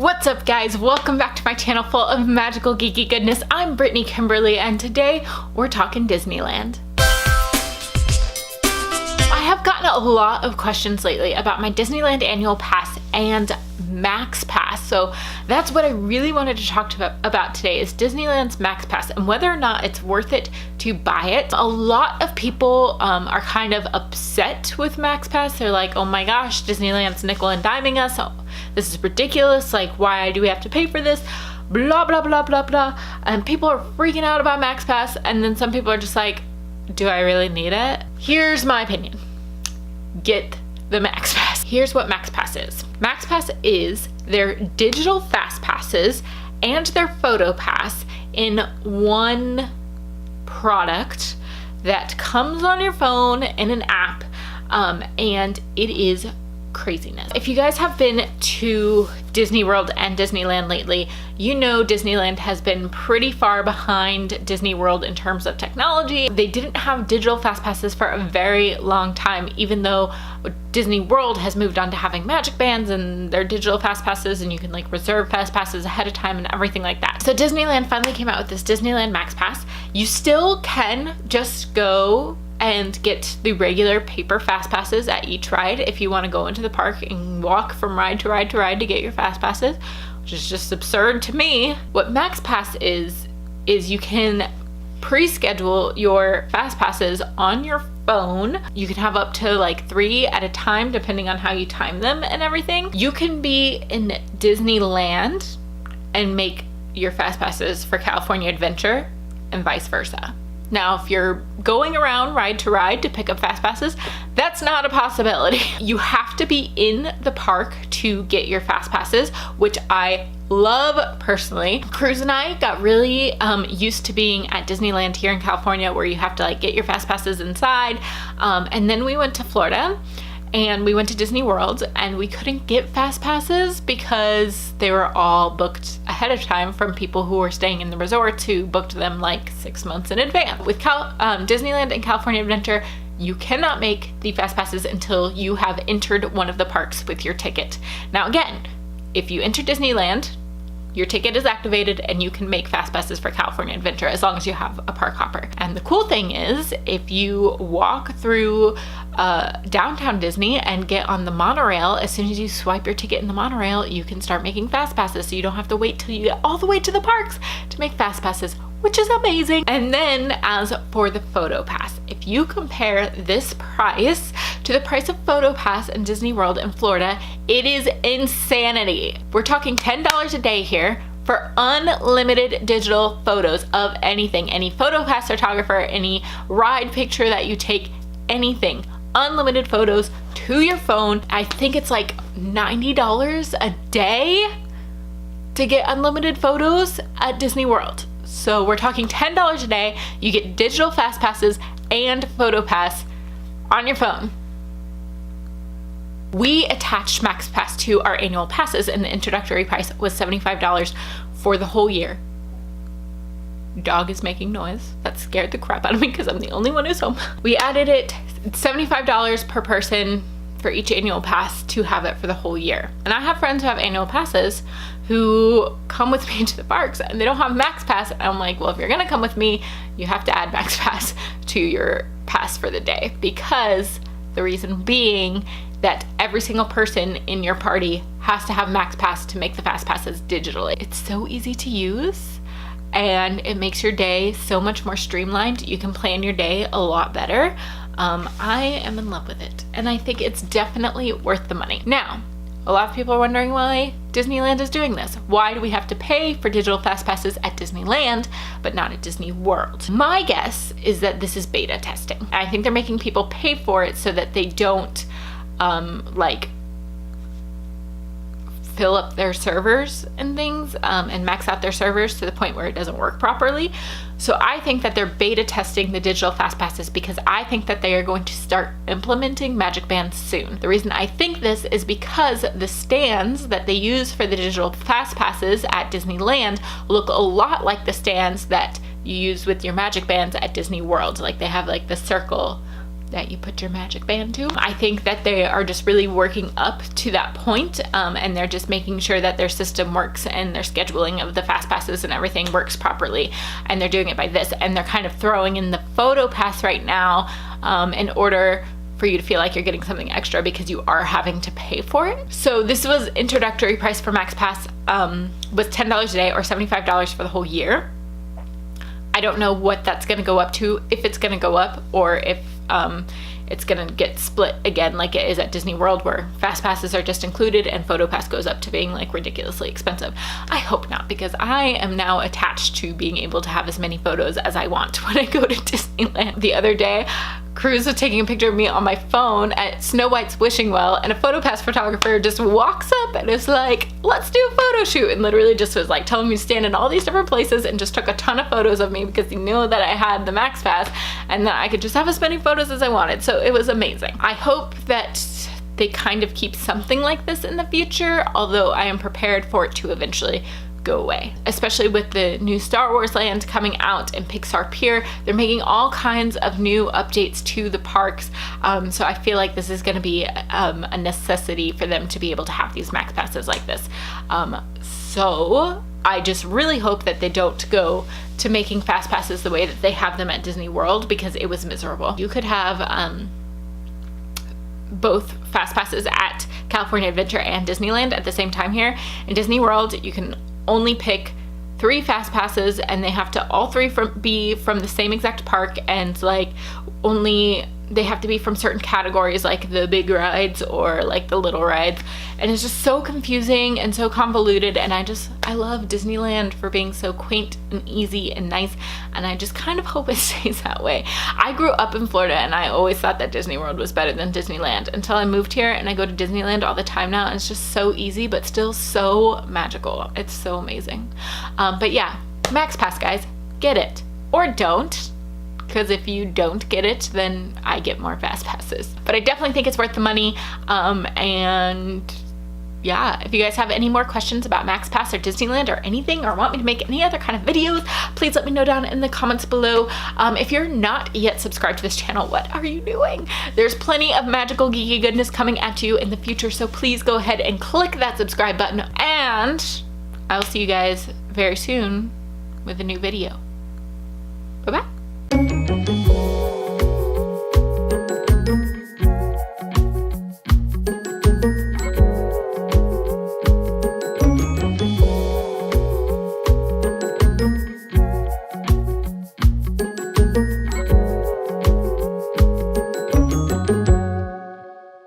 What's up guys? Welcome back to my channel full of magical geeky goodness. I'm Brittany Kimberly and today we're talking Disneyland. I have gotten a lot of questions lately about my Disneyland Annual Pass and MaxPass, so that's what I really wanted to talk about today is Disneyland's MaxPass and whether or not it's worth it to buy it. A lot of people are kind of upset with MaxPass. They're like, oh my gosh, Disneyland's nickel and diming us. Oh, this is ridiculous. Like, why do we have to pay for this? Blah, blah, blah, blah, blah. And people are freaking out about MaxPass. And then some people are just like, do I really need it? Here's my opinion. Get the MaxPass. Here's what MaxPass is. MaxPass is their digital fast passes and their photo pass in one product that comes on your phone in an app, and it is craziness. If you guys have been to Disney World and Disneyland lately, you know Disneyland has been pretty far behind Disney World in terms of technology. They didn't have digital fast passes for a very long time, even though Disney World has moved on to having magic bands and their digital fast passes, and you can like reserve fast passes ahead of time and everything like that. So Disneyland finally came out with this Disneyland MaxPass. You still can just go and get the regular paper fast passes at each ride if you want to go into the park and walk from ride to ride to ride to get your fast passes, which is just absurd to me. What MaxPass is you can pre-schedule your fast passes on your phone. You can have up to like 3 at a time depending on how you time them and everything. You can be in Disneyland and make your fast passes for California Adventure and vice versa. Now, if you're going around ride to ride to pick up fast passes, that's not a possibility. You have to be in the park to get your fast passes, which I love personally. Cruz and I got really used to being at Disneyland here in California, where you have to like get your fast passes inside. And then we went to Florida and we went to Disney World and we couldn't get fast passes because they were all booked ahead of time from people who were staying in the resorts who booked them like 6 months in advance. With Disneyland and California Adventure, you cannot make the fast passes until you have entered one of the parks with your ticket. Now again, if you enter Disneyland, your ticket is activated and you can make fast passes for California Adventure as long as you have a park hopper. And the cool thing is, if you walk through downtown Disney and get on the monorail, as soon as you swipe your ticket in the monorail, you can start making fast passes, so you don't have to wait till you get all the way to the parks to make fast passes, which is amazing. And then as for the photo pass, if you compare this price to the price of photo pass in Disney World in Florida, it is insanity. We're talking $10 a day here for unlimited digital photos of anything, any photo pass photographer, any ride picture that you take, anything. Unlimited photos to your phone. I think it's like $90 a day to get unlimited photos at Disney World. So we're talking $10 a day. You get digital fast passes and photo pass on your phone. We attached MaxPass to our annual passes and the introductory price was $75 for the whole year. Dog is making noise. That scared the crap out of me because I'm the only one who's home. We added it $75 per person for each annual pass to have it for the whole year. And I have friends who have annual passes who come with me to the parks and they don't have MaxPass. And I'm like, well, if you're gonna come with me, you have to add MaxPass to your pass for the day, because the reason being that every single person in your party has to have MaxPass to make the fast passes digitally. It's so easy to use and it makes your day so much more streamlined. You can plan your day a lot better. I am in love with it and I think it's definitely worth the money. Now, a lot of people are wondering why Disneyland is doing this. Why do we have to pay for digital fast passes at Disneyland but not at Disney World? My guess is that this is beta testing. I think they're making people pay for it so that they don't like fill up their servers and things and max out their servers to the point where it doesn't work properly. So I think that they're beta testing the digital fast passes because I think that they are going to start implementing magic bands soon. The reason I think this is because the stands that they use for the digital fast passes at Disneyland look a lot like the stands that you use with your magic bands at Disney World. Like they have like the circle that you put your magic band to. I think that they are just really working up to that point, and they're just making sure that their system works and their scheduling of the fast passes and everything works properly, and they're doing it by this, and they're kind of throwing in the photo pass right now in order for you to feel like you're getting something extra because you are having to pay for it. So this was introductory price for MaxPass was $10 a day or $75 for the whole year. I don't know what that's going to go up to, if it's going to go up, or if it's going to get split again like it is at Disney World, where fast passes are just included and photo pass goes up to being like ridiculously expensive. I hope not, because I am now attached to being able to have as many photos as I want when I go to Disneyland. The other day, Cruz was taking a picture of me on my phone at Snow White's wishing well, and a photo pass photographer just walks up and is like, let's do a photo shoot, and literally just was like telling me to stand in all these different places and just took a ton of photos of me because he knew that I had the MaxPass and that I could just have as many photos as I wanted. So it was amazing. I hope that they kind of keep something like this in the future, although I am prepared for it to eventually go away, especially with the new Star Wars land coming out and Pixar Pier. They're making all kinds of new updates to the parks, so I feel like this is going to be a necessity for them to be able to have these max passes like this. So I just really hope that they don't go to making fast passes the way that they have them at Disney World, because it was miserable. You could have both fast passes at California Adventure and Disneyland at the same time here. In Disney World, you can only pick 3 fast passes, and they have to all 3 be from the same exact park, and like only they have to be from certain categories, like the big rides or like the little rides, and it's just so confusing and so convoluted. And I love Disneyland for being so quaint and easy and nice, and I just kind of hope it stays that way. I grew up in Florida, and I always thought that Disney World was better than Disneyland until I moved here, and I go to Disneyland all the time now, and it's just so easy but still so magical. It's so amazing. But yeah, MaxPass, guys, get it or don't, because if you don't get it, then I get more fast passes. But I definitely think it's worth the money. And yeah, if you guys have any more questions about MaxPass or Disneyland or anything, or want me to make any other kind of videos, please let me know down in the comments below. If you're not yet subscribed to this channel, what are you doing? There's plenty of magical geeky goodness coming at you in the future, so please go ahead and click that subscribe button, and I'll see you guys very soon with a new video. Bye-bye.